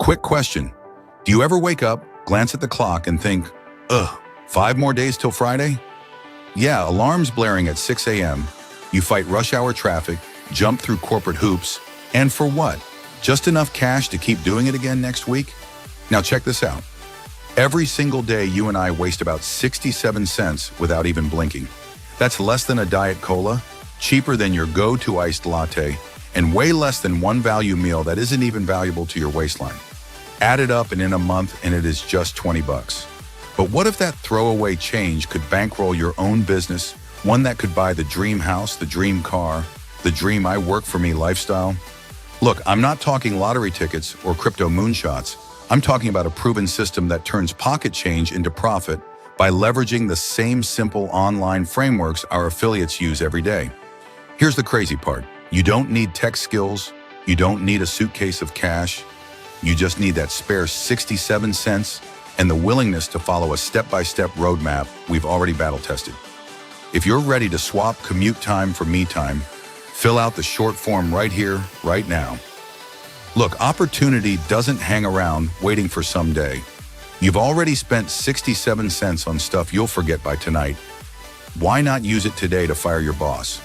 Quick question. Do you ever wake up, glance at the clock, and think, ugh, 5 more days till Friday? Yeah, alarms blaring at 6 a.m., you fight rush hour traffic, jump through corporate hoops, and for what? Just enough cash to keep doing it again next week? Now check this out. Every single day you and I waste about 67 cents without even blinking. That's less than a Diet Cola, cheaper than your go-to iced latte, and way less than one value meal that isn't even valuable to your waistline. Add it up and in a month and it is just 20 bucks. But what if that throwaway change could bankroll your own business, one that could buy the dream house, the dream car, the dream I work for me lifestyle? Look, I'm not talking lottery tickets or crypto moonshots. I'm talking about a proven system that turns pocket change into profit by leveraging the same simple online frameworks our affiliates use every day. Here's the crazy part. You don't need tech skills. You don't need a suitcase of cash. You just need that spare 67 cents and the willingness to follow a step-by-step roadmap we've already battle-tested. If you're ready to swap commute time for me time, fill out the short form right here, right now. Look, opportunity doesn't hang around waiting for someday. You've already spent 67 cents on stuff you'll forget by tonight. Why not use it today to fire your boss?